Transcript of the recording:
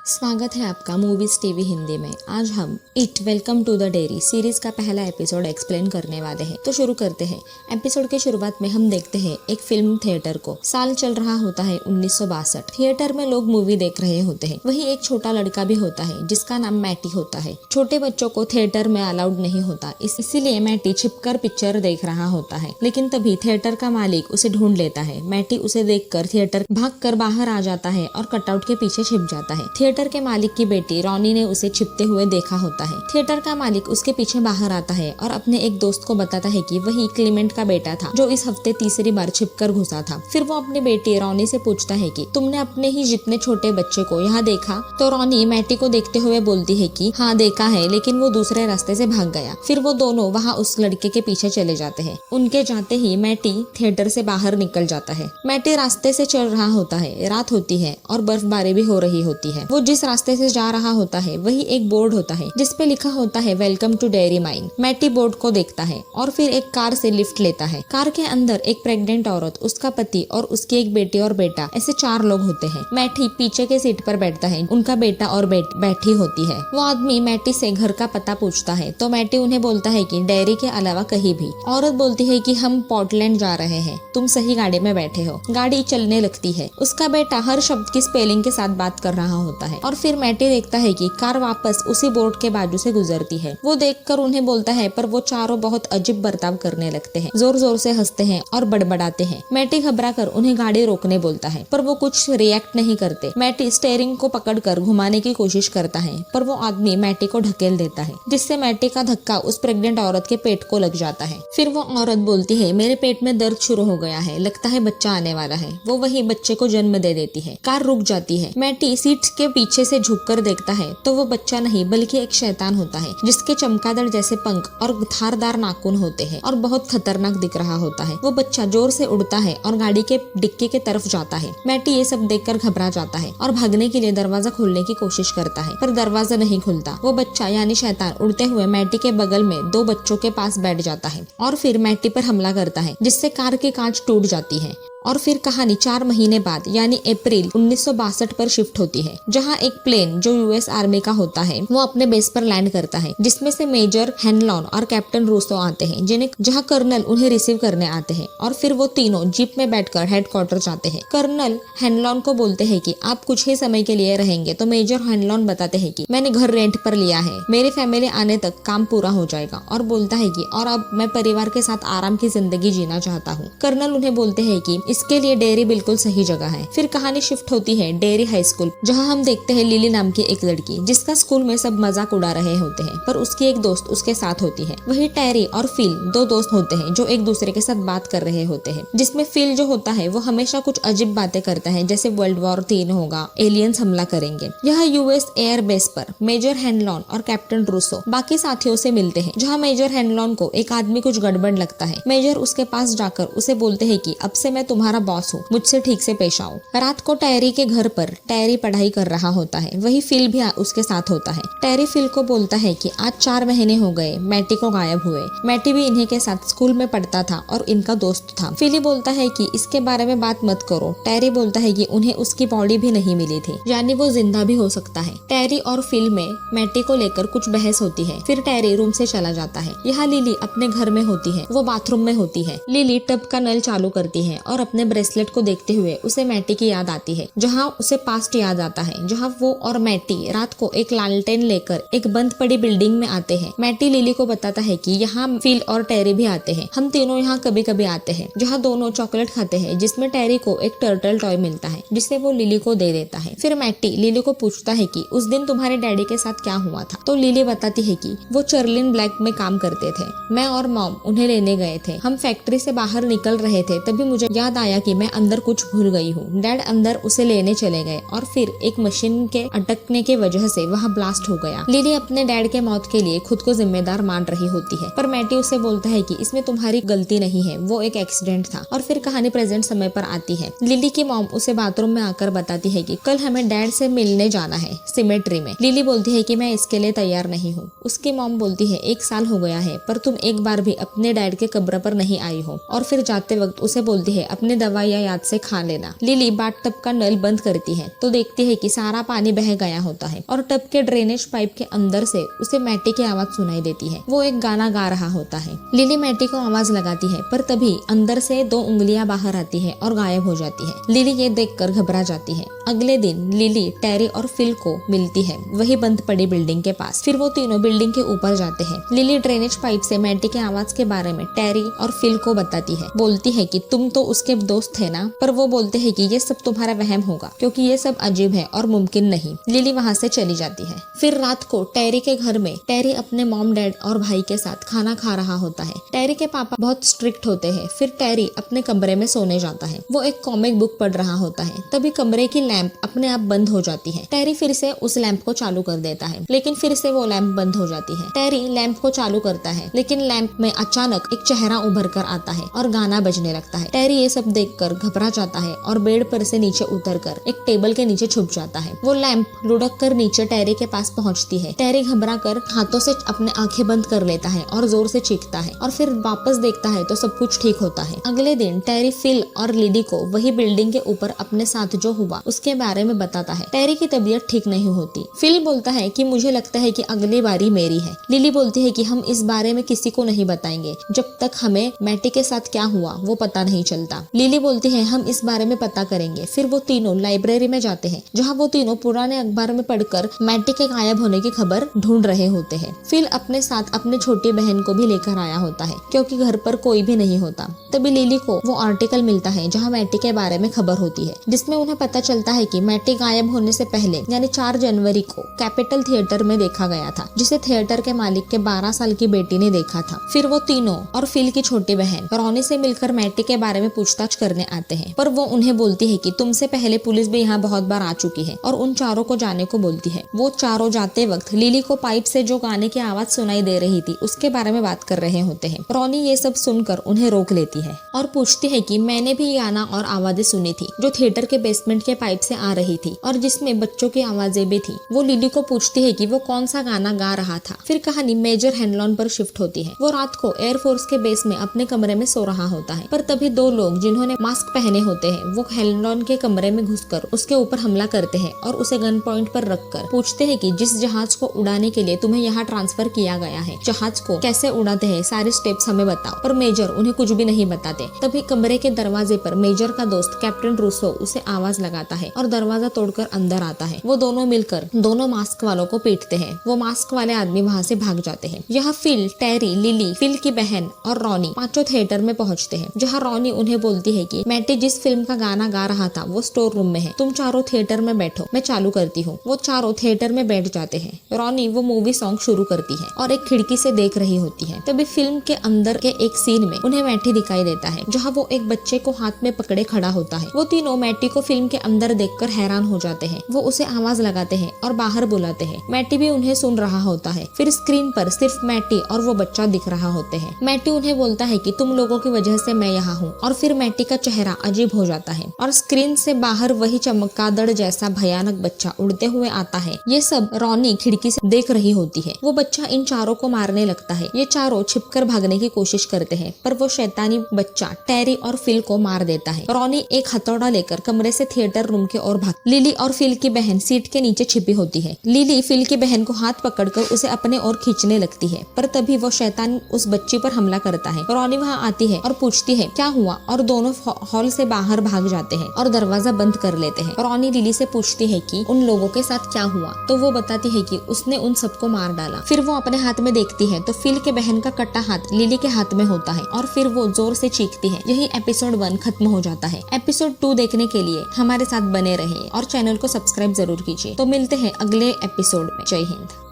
स्वागत है आपका मूवीज टीवी हिंदी में। आज हम it welcome to the dairy series का पहला एपिसोड एक्सप्लेन करने वाले हैं। तो शुरू करते हैं। एपिसोड के शुरुआत में हम देखते हैं एक फिल्म थिएटर को। साल चल रहा होता है 1962। थिएटर में लोग मूवी देख रहे होते हैं। वही एक छोटा लड़का भी होता है जिसका नाम मैटी होता है। छोटे बच्चों को थिएटर में अलाउड नहीं होता, इसीलिए मैटी छिपकर पिक्चर देख रहा होता है। लेकिन तभी थिएटर का मालिक उसे ढूंढ लेता है। मैटी उसे देखकर थिएटर भागकर बाहर आ जाता है और कटआउट के पीछे छिप जाता है। थिएटर के मालिक की बेटी रॉनी ने उसे छिपते हुए देखा होता है। थिएटर का मालिक उसके पीछे बाहर आता है और अपने एक दोस्त को बताता है कि वही क्लीमेंट का बेटा था जो इस हफ्ते तीसरी बार छिपकर घुसा था। फिर वो अपनी बेटी रॉनी से पूछता है कि तुमने अपने ही जितने छोटे बच्चे को यहाँ देखा? तो रॉनी मैटी को देखते हुए बोलती है कि हाँ देखा है, लेकिन वो दूसरे रास्ते से भाग गया। फिर वो दोनों वहाँ उस लड़के के पीछे चले जाते हैं। उनके जाते ही मैटी थिएटर से बाहर निकल जाता है। मैटी रास्ते से चल रहा होता है। रात होती है और बर्फबारी भी हो रही होती है। वो जिस रास्ते से जा रहा होता है वही एक बोर्ड होता है जिसपे लिखा होता है वेलकम टू डेयरी माइन। मैटी बोर्ड को देखता है और फिर एक कार से लिफ्ट लेता है। कार के अंदर एक प्रेग्नेंट औरत, उसका पति और उसकी एक बेटी और बेटा, ऐसे 4 लोग होते हैं। मैटी पीछे के सीट पर बैठता है। उनका बेटा और बेटी बैठी होती है। वो आदमी मैटी से घर का पता पूछता है तो मैटी उन्हें बोलता है कि डेयरी के अलावा कहीं भी। औरत बोलती है कि हम पोर्टलैंड जा रहे हैं, तुम सही गाड़ी में बैठे हो। गाड़ी चलने लगती है। उसका बेटा हर शब्द की स्पेलिंग के साथ बात कर रहा होता है और फिर मैटी देखता है कि कार वापस उसी बोर्ड के बाजू से गुजरती है। वो देखकर उन्हें बोलता है, पर वो चारों बहुत अजीब बर्ताव करने लगते हैं, जोर जोर से हंसते हैं और बड़बड़ाते हैं। मैटी घबराकर उन्हें गाड़ी रोकने बोलता है, पर वो कुछ रिएक्ट नहीं करते। मैटी स्टीयरिंग को पकड़कर घुमाने की कोशिश करता है, पर वो आदमी मैटी को ढकेल देता है, जिससे मैटी का धक्का उस प्रेग्नेंट औरत के पेट को लग जाता है। फिर वो औरत बोलती है, मेरे पेट में दर्द शुरू हो गया है, लगता है बच्चा आने वाला है। वो वही बच्चे को जन्म दे देती है। कार रुक जाती है। मैटी सीट के पीछे से झुककर देखता है तो वो बच्चा नहीं बल्कि एक शैतान होता है जिसके चमगादड़ जैसे पंख और धारदार नाखून होते हैं और बहुत खतरनाक दिख रहा होता है। वो बच्चा जोर से उड़ता है और गाड़ी के डिक्की के तरफ जाता है। मैटी ये सब देखकर घबरा जाता है और भागने के लिए दरवाजा खोलने की कोशिश करता है, पर दरवाजा नहीं खुलता। वो बच्चा यानी शैतान उड़ते हुए मैटी के बगल में 2 बच्चों के पास बैठ जाता है और फिर मैटी पर हमला करता है, जिससे कार की कांच टूट जाती है। और फिर कहानी 4 महीने बाद यानी अप्रैल 1962 पर शिफ्ट होती है, जहां एक प्लेन जो यूएस आर्मी का होता है वो अपने बेस पर लैंड करता है, जिसमें से मेजर हेनलॉन और कैप्टन रूसो आते हैं, जहां कर्नल उन्हें रिसीव करने आते हैं। और फिर वो तीनों जीप में बैठकर हेडक्वार्टर जाते हैं। कर्नल हेनलॉन को बोलते हैं कि आप कुछ ही समय के लिए रहेंगे, तो मेजर हेनलॉन बताते हैं कि मैंने घर रेंट पर लिया है, मेरी फैमिली आने तक काम पूरा हो जाएगा। और बोलता है कि और अब मैं परिवार के साथ आराम की जिंदगी जीना चाहता हूँ। कर्नल उन्हें बोलते हैं कि इसके लिए डेयरी बिल्कुल सही जगह है। फिर कहानी शिफ्ट होती है डेयरी हाई स्कूल, जहां हम देखते हैं लिली नाम की एक लड़की, जिसका स्कूल में सब मजाक उड़ा रहे होते हैं, पर उसकी एक दोस्त उसके साथ होती है। वही टेरी और फिल 2 दोस्त होते हैं जो एक दूसरे के साथ बात कर रहे होते हैं, जिसमें फिल जो होता है वो हमेशा कुछ अजीब बातें करता है, जैसे वर्ल्ड वॉर 3 होगा, एलियंस हमला करेंगे। यह यूएस एयर बेस पर मेजर हेनलॉन और कैप्टन रूसो बाकी साथियों से मिलते हैं, जहाँ मेजर हेनलॉन को एक आदमी कुछ गड़बड़ लगता है। मेजर उसके पास जाकर उसे बोलते हैं कि अब से मैं तुम्हारा बॉस हूँ, मुझसे ठीक से पेश आओ। रात को टेरी के घर पर टेरी पढ़ाई कर रहा होता है। वही फिल भी उसके साथ होता है। टेरी फिल को बोलता है कि आज 4 महीने हो गए मैटी को गायब हुए। मैटी भी इन्हीं के साथ स्कूल में पढ़ता था और इनका दोस्त था। फिली बोलता है कि इसके बारे में बात मत करो। टेरी बोलता है कि उन्हें उसकी बॉडी भी नहीं मिली थी, यानी वो जिंदा भी हो सकता है। टेरी और फिल में मैटी को लेकर कुछ बहस होती है। फिर टेरी रूम से चला जाता है। यहाँ लिली अपने घर में होती है, वो बाथरूम में होती है। लिली टब का नल चालू करती है और अपने ब्रेसलेट को देखते हुए उसे मैटी की याद आती है, जहाँ उसे पास्ट याद आता है, जहाँ वो और मैटी रात को एक लालटेन लेकर एक बंद पड़ी बिल्डिंग में आते हैं। मैटी लिली को बताता है कि यहाँ फिल और टेरी भी आते हैं, हम तीनों यहाँ कभी कभी आते हैं। जहाँ दोनों चॉकलेट खाते हैं, जिसमें टेरी को एक टर्टल टॉय मिलता है, जिसे वो लिली को दे देता है। फिर मैटी लिली को पूछता है कि उस दिन तुम्हारे डैडी के साथ क्या हुआ था? तो लिली बताती है कि वो चर्लिन ब्लैक में काम करते थे, मैं और मॉम उन्हें लेने गए थे। हम फैक्ट्री से बाहर निकल रहे थे, तभी मुझे याद आया कि मैं अंदर कुछ भूल गई हूँ। डैड अंदर उसे लेने चले गए और फिर एक मशीन के अटकने की वजह से वहाँ ब्लास्ट हो गया। लिली अपने डैड के मौत के लिए खुद को जिम्मेदार मान रही होती है, पर मैटी उसे बोलता है कि इसमें तुम्हारी गलती नहीं है, वो एक एक्सीडेंट था। और फिर कहानी प्रेजेंट समय पर आती है। लिली की मॉम उसे बाथरूम में आकर बताती है कि कल हमें डैड से मिलने जाना है सिमेट्री में। लिली बोलती है कि मैं इसके लिए तैयार नहीं हूँ। उसकी मॉम बोलती है 1 साल हो गया है, पर तुम एक बार भी अपने डैड के कब्र पर नहीं आई हो। और फिर जाते वक्त उसे बोलती है अपने अपनी दवाइयाँ याद से खा लेना। लिली बाथटब का नल बंद करती है तो देखती है कि सारा पानी बह गया होता है और टब के ड्रेनेज पाइप के अंदर से उसे मैटी की आवाज सुनाई देती है। वो एक गाना गा रहा होता है। लिली मैटी को आवाज लगाती है पर तभी अंदर से 2 उंगलियां बाहर आती है और गायब हो जाती है। लिली ये देखकर घबरा जाती है। अगले दिन लिली टेरी और फिल को मिलती है वही बंद पड़ी बिल्डिंग के पास। फिर वो तीनों बिल्डिंग के ऊपर जाते हैं। लिली ड्रेनेज पाइप से मैटी के आवाज के बारे में टेरी और फिल को बताती है। बोलती है कि तुम तो उसके दोस्त थे ना, पर वो बोलते हैं कि ये सब तुम्हारा वहम होगा क्योंकि ये सब अजीब है और मुमकिन नहीं। लिली वहाँ से चली जाती है। फिर रात को टेरी के घर में टेरी अपने मॉम डैड और भाई के साथ खाना खा रहा होता है। टेरी के पापा बहुत स्ट्रिक्ट होते हैं। फिर टेरी अपने कमरे में सोने जाता है। वो एक कॉमिक बुक पढ़ रहा होता है। तभी कमरे की लैंप अपने आप बंद हो जाती है। टेरी फिर से उस लैंप को चालू कर देता है लेकिन फिर से वो लैंप बंद हो जाती है। टेरी लैंप को चालू करता है लेकिन लैंप में अचानक एक चेहरा उभर कर आता है और गाना बजने लगता है। टेरी ये सब देखकर घबरा जाता है और बेड पर से नीचे उतरकर एक टेबल के नीचे छुप जाता है। वो लैंप लुढ़क कर नीचे टेरी के पास पहुंचती है। टेरी घबरा कर हाथों से अपने आंखें बंद कर लेता है और जोर से चीखता है और फिर वापस देखता है तो सब कुछ ठीक होता है। अगले दिन टेरी फिल और लिली को वही बिल्डिंग के ऊपर अपने साथ जो हुआ उसके बारे में बताता है। टेरी की तबीयत ठीक नहीं होती। फिल बोलता है कि मुझे लगता है कि अगली बारी मेरी है। लिली बोलती है कि हम इस बारे में किसी को नहीं बताएंगे जब तक हमें मैटी के साथ क्या हुआ वो पता नहीं चलता। लिली बोलती है हम इस बारे में पता करेंगे। फिर वो तीनों लाइब्रेरी में जाते हैं जहाँ वो तीनों पुराने अखबार में पढ़कर मैटी के गायब होने की खबर ढूंढ रहे होते हैं। फिल अपने साथ अपनी छोटी बहन को भी लेकर आया होता है क्योंकि घर पर कोई भी नहीं होता। तभी लिली को वो आर्टिकल मिलता है जहाँ मैटी के बारे में खबर होती है जिसमें उन्हें पता चलता है कि मैटी गायब होने से पहले यानी 4 जनवरी को कैपिटल थिएटर में देखा गया था जिसे थिएटर के मालिक के 12 साल की बेटी ने देखा था। फिर वो तीनों और फिल की छोटी बहन रॉनी से मिलकर मैटी के बारे में पूछताछ करने आते हैं पर वो उन्हें बोलती है कि तुमसे पहले पुलिस भी यहाँ बहुत बार आ चुकी है और उन चारों को जाने को बोलती है। वो चारों जाते वक्त लिली को पाइप से जो गाने की आवाज सुनाई दे रही थी उसके बारे में बात कर रहे होते हैं। रॉनी ये सब सुनकर उन्हें रोक लेती है और पूछती है कि मैंने भी गाना और आवाजें सुनी थी जो थिएटर के बेसमेंट के पाइप से आ रही थी और जिसमें बच्चों की आवाजें भी थी। वो लिली को पूछती है कि वो कौन सा गाना गा रहा था। फिर कहानी मेजर हेनलॉन पर शिफ्ट होती है। वो रात को एयरफोर्स के बेस में अपने कमरे में सो रहा होता है पर तभी 2 लोग जिन्होंने मास्क पहने होते हैं वो हेनलॉन के कमरे में घुसकर उसके ऊपर हमला करते हैं और उसे गन पॉइंट पर रखकर पूछते हैं कि जिस जहाज को उड़ाने के लिए तुम्हें यहाँ ट्रांसफर किया गया है जहाज को कैसे उड़ाते हैं सारे स्टेप्स हमें बताओ। पर मेजर उन्हें कुछ भी नहीं बताते। तभी कमरे के दरवाजे पर मेजर का दोस्त कैप्टन रूसो उसे आवाज लगाता है और दरवाजा तोड़कर अंदर आता है। वो दोनों मिलकर दोनों मास्क वालों को पीटते हैं। वो मास्क वाले आदमी वहाँ से भाग जाते हैं। यहाँ फिल, टेरी, लिली, फिल की बहन और रॉनी पांचों थिएटर में पहुँचते हैं जहाँ रॉनी उन्हें बोलती है कि मैटी जिस फिल्म का गाना गा रहा था वो स्टोर रूम में है। तुम चारों थिएटर में बैठो, मैं चालू करती हूँ। वो चारों थिएटर में बैठ जाते हैं। रॉनी वो मूवी सॉन्ग शुरू करती है और एक खिड़की से देख रही होती है। तभी फिल्म के अंदर के एक सीन में उन्हें मैटी दिखाई देता है जहाँ वो एक बच्चे को हाथ में पकड़े खड़ा होता है। वो तीनों मैटी को फिल्म के अंदर देखकर हैरान हो जाते हैं। वो उसे आवाज लगाते हैं और बाहर बुलाते हैं। मैटी भी उन्हें सुन रहा होता है। फिर स्क्रीन पर सिर्फ मैटी और वो बच्चा दिख रहा होते हैं। मैटी उन्हें बोलता है कि तुम लोगों की वजह से मैं यहाँ हूँ और फिर मैटी का चेहरा अजीब हो जाता है और स्क्रीन से बाहर वही चमगादड़ जैसा भयानक बच्चा उड़ते हुए आता है। ये सब रॉनी खिड़की से देख रही होती है। वो बच्चा इन चारों को मारने लगता है। ये चारों छिपकर भागने की कोशिश करते हैं पर वो शैतानी बच्चा टेरी और फिल को मार देता है। रॉनी एक हथौड़ा लेकर कमरे से थिएटर रूम के ओर भाग। लिली और फिल की बहन सीट के नीचे छिपी होती है। लिली फिल की बहन को हाथ पकड़कर उसे अपने ओर खींचने लगती है पर तभी वो शैतान उस बच्ची पर हमला करता है। रॉनी वहाँ आती है और पूछती है क्या हुआ और दोनों हॉल से बाहर भाग जाते हैं और दरवाजा बंद कर लेते हैं। रॉनी लिली से पूछती है कि उन लोगों के साथ क्या हुआ तो वो बताती है कि उसने उन सबको मार डाला। फिर वो अपने हाथ में देखती है तो फिल के बहन का कटा हाथ लिली के हाथ में होता है और फिर वो जोर से चीखती है। यही एपिसोड 1 खत्म हो जाता है। एपिसोड 2 देखने के लिए हमारे साथ बने रहिए और चैनल को सब्सक्राइब जरूर कीजिए। तो मिलते हैं अगले एपिसोड में। जय हिंद।